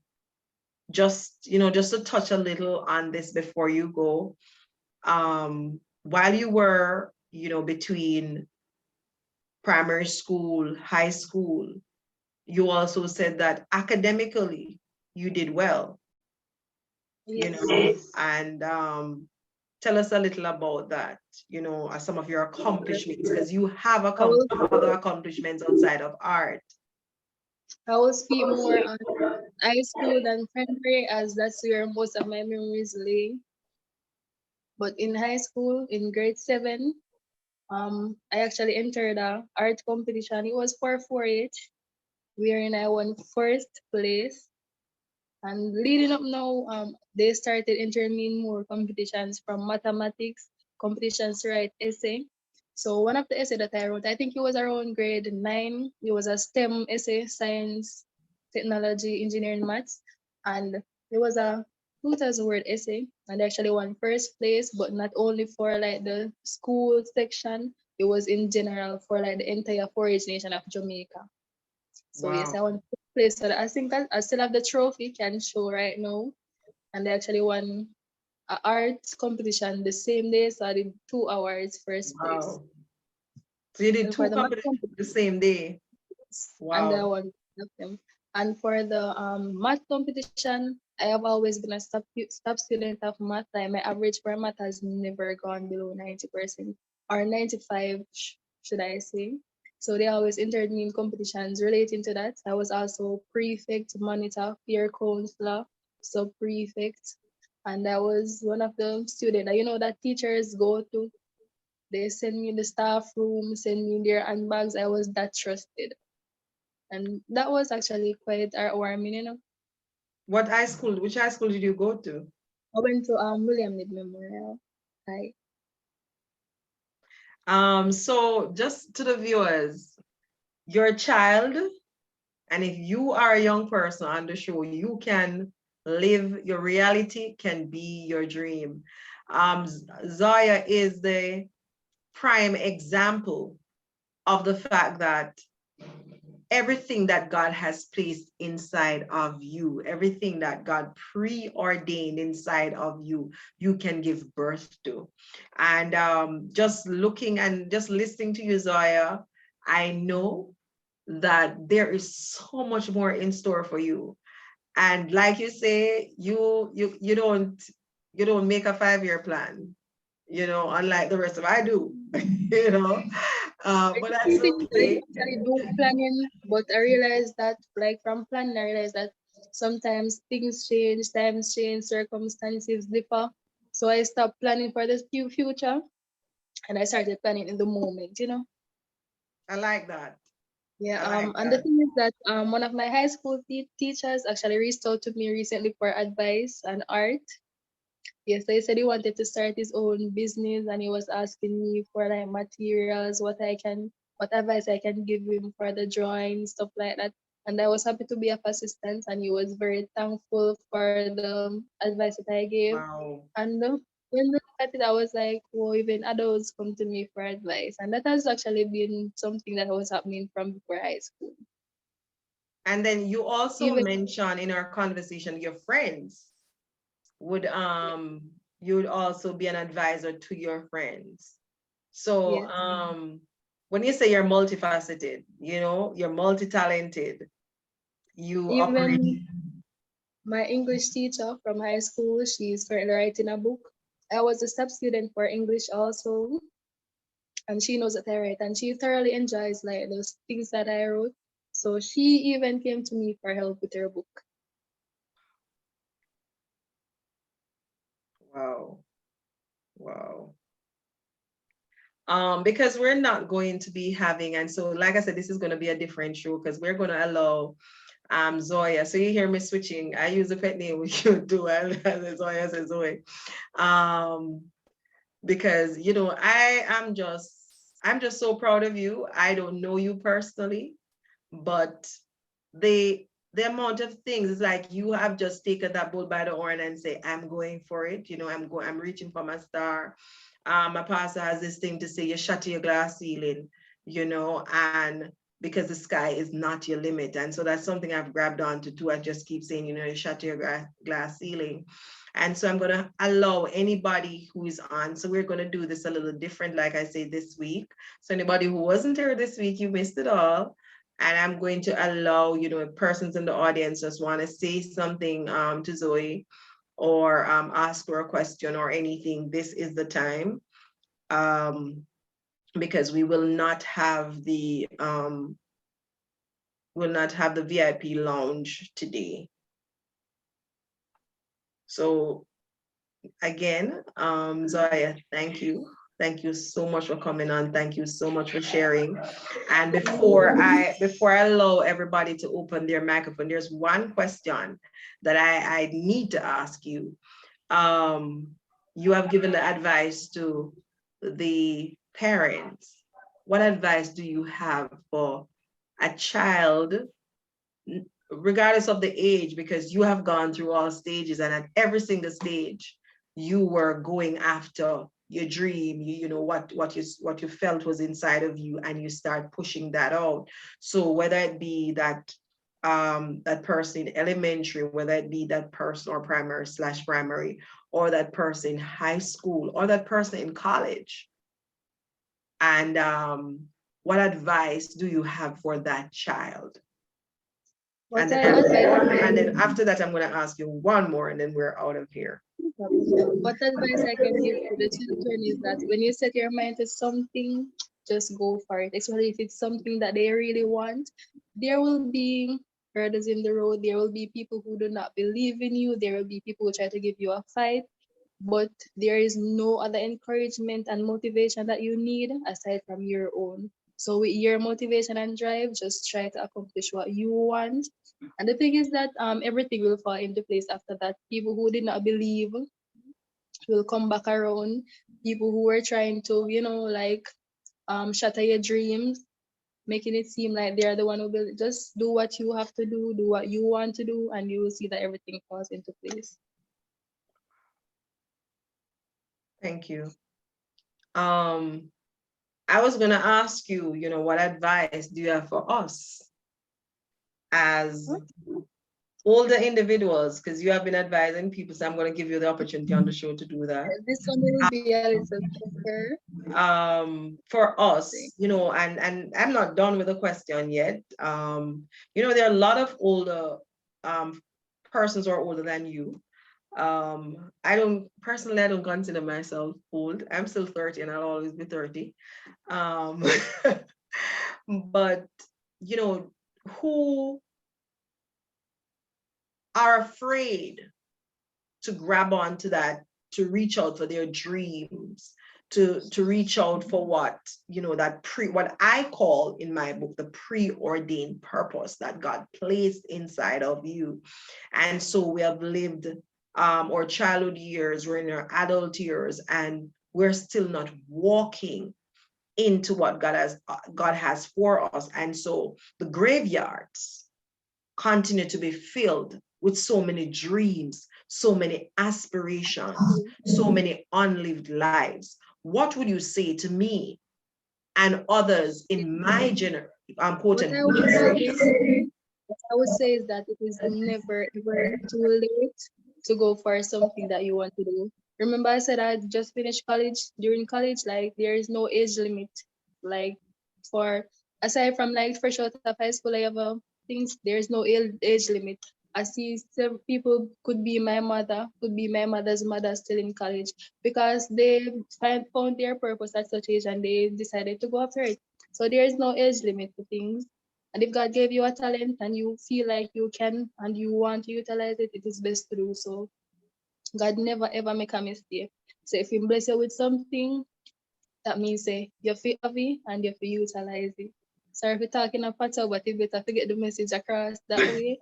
just to touch a little on this before you go. While you were, between primary school, high school, you also said that academically you did well,
Yes.
and tell us a little about that, some of your accomplishments, because you have
I will
other accomplishments outside of art.
I will speak more on high school than primary as that's where most of my memories lay. But in high school, in grade seven, I actually entered a art competition. It was for 4-H, wherein I won first place. And leading up now, they started entering me in more competitions from mathematics, competitions to write essay. So one of the essay that I wrote, I think it was around grade 9. It was a STEM essay, science, technology, engineering, maths, and it was a 2,000 word essay, and I actually won first place, but not only for like the school section, it was in general for like the entire 4-H nation of Jamaica. So yes,
Wow.
I won first place. So I think that I still have the trophy, can show right now. And I actually won a art competition the same day. So I did 2 awards first place.
Wow. So you did
And for
two
the math
competitions the
competition,
same day.
and I
Wow.
won one of them. And for the math competition, I have always been a top student of math. Like my average for math has never gone below 90% or 95, should I say. So they always entered me in competitions relating to that. I was also prefect, monitor, peer counselor, sub prefect. And I was one of the students that that teachers go to. They send me in the staff room, send me in their handbags. I was that trusted. And that was actually quite heartwarming.
Which high school did you go to?
I went to William Need Memorial. Like,
So just to the viewers, your child, and if you are a young person on the show, you can live your reality, can be your dream. Zoya is the prime example of the fact that everything that God has placed inside of you, everything that God preordained inside of you, you can give birth to. And just looking and just listening to you, Zoya, I know that there is so much more in store for you. And like you say, you don't make a 5-year plan, unlike the rest of I do, you know.
I
But
think
that's
I
okay.
actually do planning, but I realized that, like from planning, I realized that sometimes things change, times change, circumstances differ. So I stopped planning for the future and I started planning in the moment.
I like that.
Yeah,
I like
and the
that.
thing is that one of my high school teachers actually reached out to me recently for advice on art. Yes, so he said he wanted to start his own business and he was asking me for like materials, what advice I can give him for the drawing, stuff like that. And I was happy to be of assistance and he was very thankful for the advice that I gave.
Wow.
And when I looked at it, I was like, well, even adults come to me for advice. And that has actually been something that was happening from before high school.
And then you also
Even
mentioned in our conversation your friends would you would also be an advisor to your friends. So
yes,
when you say you're multifaceted, you're multi-talented, you operate.
Even my English teacher from high school, she's currently writing a book. I was a sub student for English also, and she knows that I write, and she thoroughly enjoys like those things that I wrote. So she even came to me for help with her book.
Wow. Wow. Because we're not going to be having, and so like I said, this is going to be a different show because we're going to allow Zoya. So you hear me switching. I use a pet name with you too. Zoya says Zoe. Um, because I'm just so proud of you. I don't know you personally, but the amount of things is like you have just taken that bull by the horn and say, I'm going for it. I'm reaching for my star. My pastor has this thing to say, you shatter your glass ceiling, and because the sky is not your limit. And so that's something I've grabbed onto too. I just keep saying, you shatter your glass ceiling. And so I'm going to allow anybody who is on. So we're going to do this a little different, like I say, this week. So anybody who wasn't here this week, you missed it all. And I'm going to allow, persons in the audience just want to say something to Zoe or ask her a question or anything. This is the time, because we will not have the VIP lounge today. So again, Zoya, thank you. Thank you so much for coming on. Thank you so much for sharing. And before I allow everybody to open their microphone, there's one question that I need to ask you. You have given the advice to the parents. What advice do you have for a child, regardless of the age, because you have gone through all stages, and at every single stage, you were going after your dream, what you felt was inside of you, and you start pushing that out. So whether it be that person in elementary, whether it be that person or primary, or that person in high school, or that person in college, and what advice do you have for that child?
What
And
I
then,
advise
and then after that, I'm going to ask you one more, and then we're out of here.
what advice I can give to the children is that when you set your mind to something, just go for it. Especially if it's something that they really want. There will be hurdles in the road. There will be people who do not believe in you. There will be people who try to give you a fight. But there is no other encouragement and motivation that you need aside from your own. So with your motivation and drive, just try to accomplish what you want. And the thing is that everything will fall into place after that. People who did not believe will come back around. People who were trying to, shatter your dreams, making it seem like they're the one who will just do what you have to do what you want to do, and you will see that everything falls into place.
Thank you. I was going to ask you, what advice do you have for us as older individuals? Because you have been advising people, so I'm going to give you the opportunity on the show to do that.
This one will be a little tougher.
For us, and I'm not done with the question yet. There are a lot of older persons who are older than you. I don't consider myself old. I'm still 30 and I'll always be 30. But who are afraid to grab onto that, to reach out for their dreams, to reach out for what I call in my book the preordained purpose that God placed inside of you. And so we have lived our childhood years, we're in our adult years, and we're still not walking into what God has for us. And so the graveyards continue to be filled with so many dreams, so many aspirations, so many unlived lives. What would you say to me and others in my generation? I'm quoting generation.
What I would say is that it is never ever too late to go for something that you want to do. Remember, I said I just finished college. During college, like there is no age limit. Like For aside from like fresh out of high school, I have things. There's no age limit. I see several people could be my mother, could be my mother's mother still in college because they found their purpose at such age and they decided to go after it. So there is no age limit to things. And if God gave you a talent and you feel like you can and you want to utilize it, it is best to do so. God never ever make a mistake. So if He bless you with something, that means say you feel have it and you feel utilize it. Sorry if you're talking a patter, but you better to get the message across that way.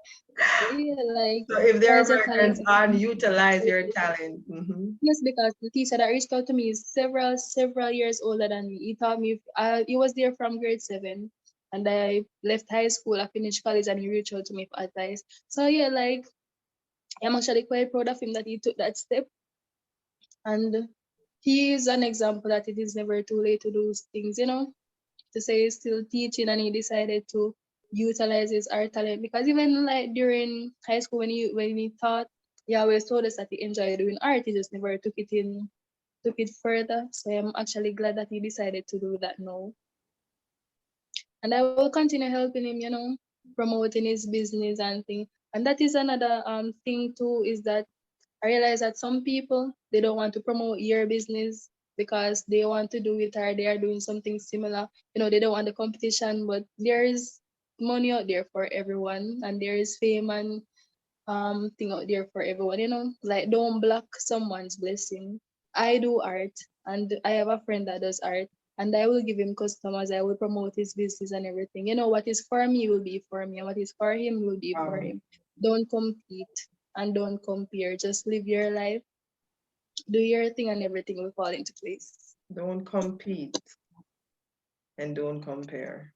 Yeah, like
So if there
utilize
are
your talent.
Americans on, utilize your talent. Mm-hmm.
Yes, because the teacher that reached out to me is several years older than me. He taught me he was there from grade 7, and I left high school. I finished college, and he reached out to me for advice. So yeah, like I'm actually quite proud of him that he took that step, and he is an example that it is never too late to do things. To say he's still teaching, and he decided to utilize his art talent because even like during high school when he taught, he always told us that he enjoyed doing art. He just never took it further. So I'm actually glad that he decided to do that now. And I will continue helping him, promoting his business and thing. And that is another thing too, is that I realize that some people they don't want to promote your business because they want to do it or they are doing something similar. They don't want the competition, but there is money out there for everyone and there is fame and thing out there for everyone, like don't block someone's blessing. I do art and I have a friend that does art and I will give him customers, I will promote his business and everything. What is for me will be for me and what is for him will be for him. Don't compete and don't compare. Just live your life, do your thing and everything will fall into place.
Don't compete and don't compare.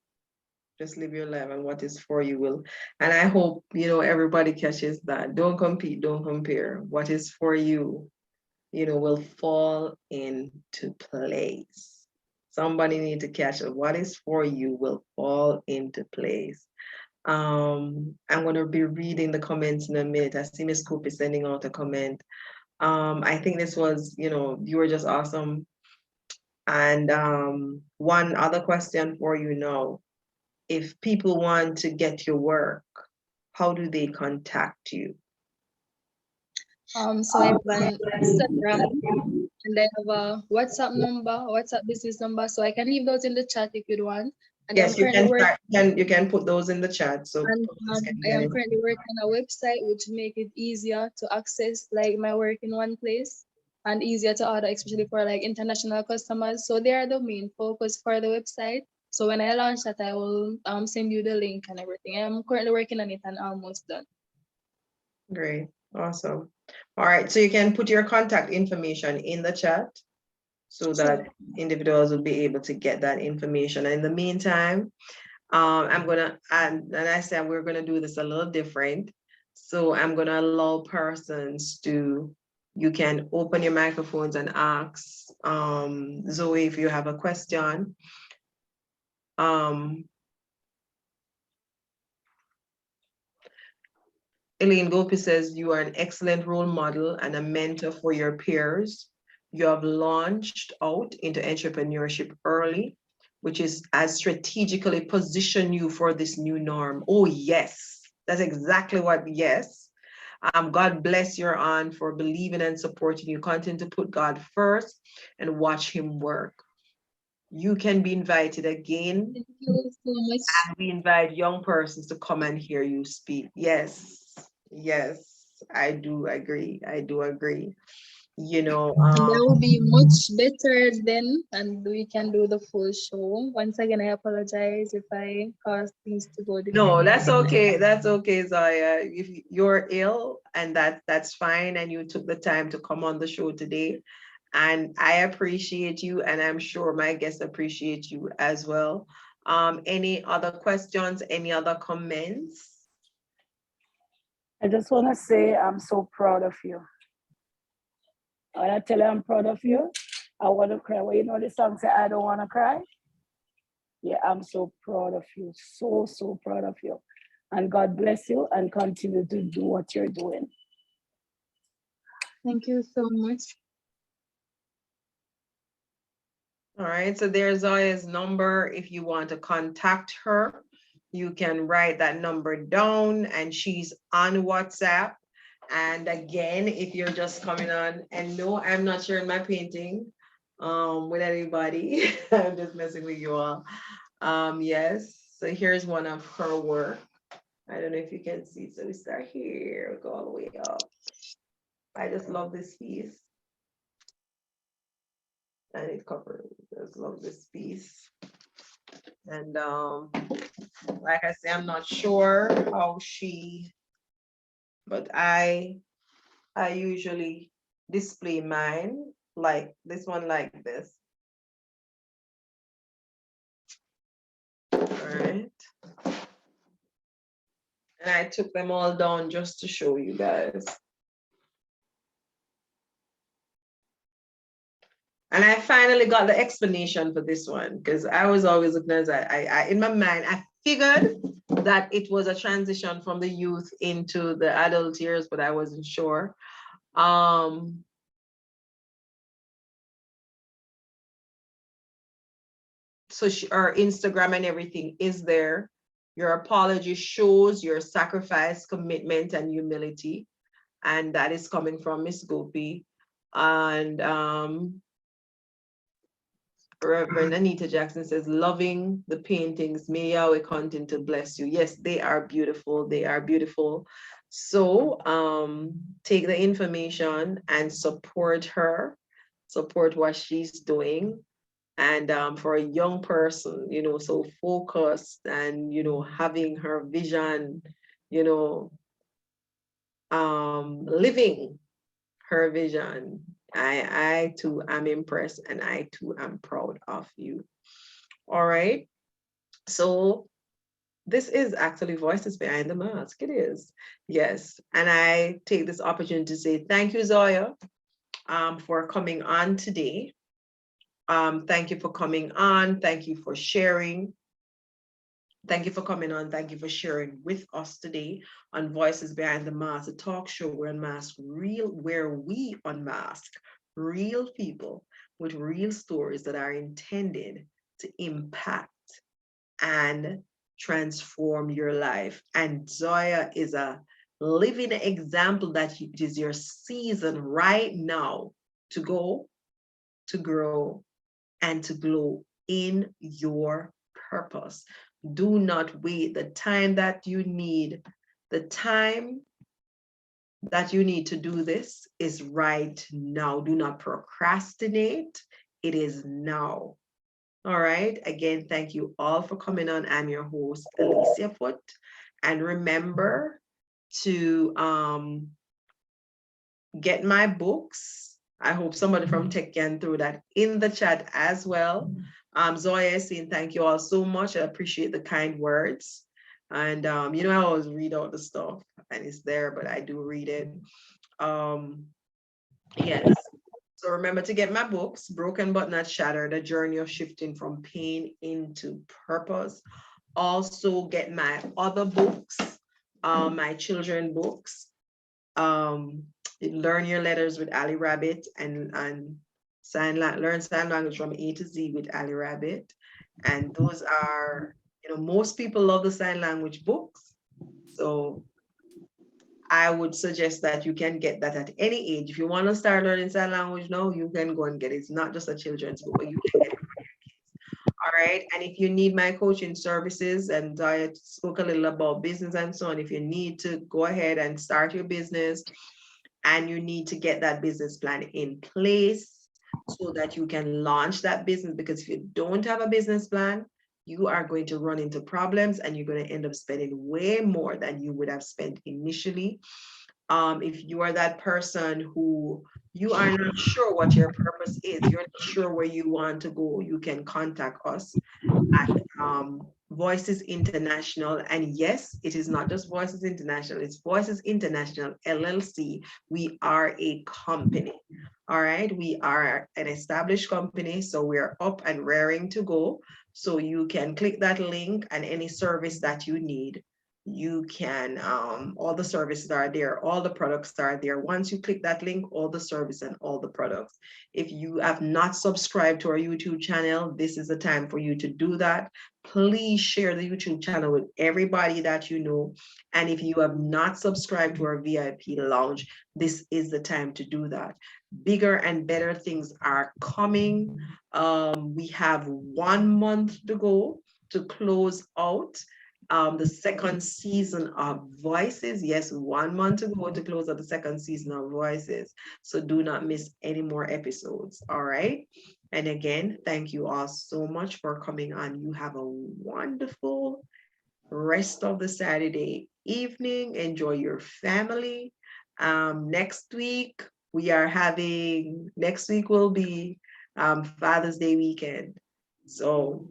Just live your life and what is for you will. And I hope, everybody catches that. Don't compete, don't compare. What is for you, will fall into place. Somebody need to catch it. What is for you will fall into place. I'm going to be reading the comments in a minute. I see Miss Coop is sending out a comment. I think this was, you were just awesome. And one other question for you now. If people want to get your work, how do they contact you?
So I have an Instagram and I have a WhatsApp business number. So I can leave those in the chat if you want. And I'm
Yes, you
currently
can
working.
start, you can put those in the chat so
And
folks can
I
get
am
it.
currently working on a website which make it easier to access like my work in one place and easier to order, especially for like international customers. So they are the main focus for the website. So when I launch that, I will send you the link and everything. I'm currently working on it and almost done.
Great, awesome. All right, so you can put your contact information in the chat so that individuals will be able to get that information. And in the meantime, I'm gonna, and I said we're gonna do this a little different. So I'm gonna allow persons to, you can open your microphones and ask Zoe if you have a question. Elaine Gopi says, you are an excellent role model and a mentor for your peers. You have launched out into entrepreneurship early, which is as strategically position you for this new norm. Oh, yes, that's exactly what, yes. God bless your aunt for believing and supporting you. Continue to put God first and watch him work. You can be invited again.
Thank you so much.
And we invite young persons to come and hear you speak. Yes, yes, I do agree. I do agree.
And that will be much better then, and we can do the full show. Once again, I apologize if I caused things to go
no,
different.
that's okay. That's okay, Zoya. If you're ill and that's fine, and you took the time to come on the show today, and I appreciate you, and I'm sure my guests appreciate you as well. Any other questions? Any other comments?
I just want to say I'm so proud of you. When I tell you I'm proud of you, I want to cry. Well, the song say I don't want to cry. Yeah, I'm so proud of you. So, so proud of you. And God bless you and continue to do what you're doing.
Thank you so much.
All right, so there's Zoya's number. If you want to contact her, you can write that number down, and she's on WhatsApp. And again, if you're just coming on, and no, I'm not sharing my painting with anybody. I'm just messing with you all. Yes, so here's one of her work. I don't know if you can see. So we start here, go all the way up. I just love this piece. And it covers, just love this piece. And like I say, I'm not sure how she, but I usually display mine like this one, like this. All right. And I took them all down just to show you guys. And I finally got the explanation for this one, because I was always looking at I in my mind, I figured that it was a transition from the youth into the adult years, but I wasn't sure. So our Instagram and everything is there. Your apology shows your sacrifice, commitment, and humility. And that is coming from Miss Gopi. And Reverend Anita Jackson says, loving the paintings, may Yahweh continue to bless you. Yes, they are beautiful. They are beautiful. So take the information and support her, support what she's doing. And for a young person, you know, so focused and, you know, having her vision, you know, living her vision. I too am impressed, and I too am proud of you. All right. So this is actually Voices Behind the Mask. It is. Yes. And I take this opportunity to say thank you, Zoya, for coming on today. Thank you for coming on. Thank you for sharing. Thank you for coming on. Thank you for sharing with us today on Voices Behind the Mask, a talk show where we unmask real people with real stories that are intended to impact and transform your life. And Zoya is a living example that it is your season right now to go, to grow, and to glow in your purpose. Do not wait. The time that you need, to do this is right now. Do not procrastinate. It is now. All right. Again, thank you all for coming on. I'm your host, Alicia Foot. And remember to get my books. I hope somebody from Tech can throw that in the chat as well. Zoya is saying thank you all so much. I appreciate the kind words. And you know, I always read all the stuff and it's there, but I do read it. Yes. So remember to get my books, Broken But Not Shattered, A Journey of Shifting from Pain into Purpose. Also get my other books, my children books, Learn Your Letters with Ali Rabbit, and Learn Sign Language from A to Z with Ali Rabbit. And those are, you know, most people love the sign language books. So I would suggest that you can get that at any age. If you want to start learning sign language now, you can go and get it. It's not just a children's book, but you can get it for your kids. All right. And if you need my coaching services, and I spoke a little about business and so on, if you need to go ahead and start your business and you need to get that business plan in place so that you can launch that business, because if you don't have a business plan, you are going to run into problems and you're going to end up spending way more than you would have spent initially. If you are that person who you are not sure what your purpose is, you're not sure where you want to go, you can contact us at Voices International. And yes, it is not just Voices International, it's Voices International LLC. We are a company. All right, we are an established company, so we're up and raring to go. So you can click that link, and any service that you need, you can, all the services are there, all the products are there. Once you click that link, all the service and all the products. If you have not subscribed to our YouTube channel, this is the time for you to do that. Please share the YouTube channel with everybody that you know. And if you have not subscribed to our VIP lounge, this is the time to do that. Bigger and better things are coming. We have 1 month to go to close out the second season of Voices. Yes, 1 month to go to close out the second season of Voices. So do not miss any more episodes. All right. And again, thank you all so much for coming on. You have a wonderful rest of the Saturday evening. Enjoy your family. Next week, next week will be Father's Day weekend. So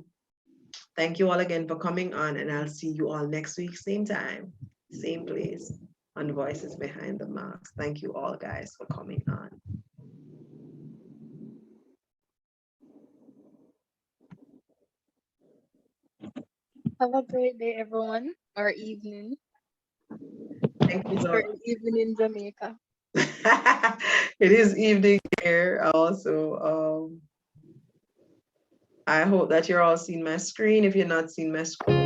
thank you all again for coming on, and I'll see you all next week, same time, same place on Voices Behind the Mask. Thank you all, guys, for coming on.
Have a great day, everyone, or evening,
Thank you,
or
Zoya.
evening in Jamaica.
It is evening here also. I hope that you're all seeing my screen. If you're not seeing my screen,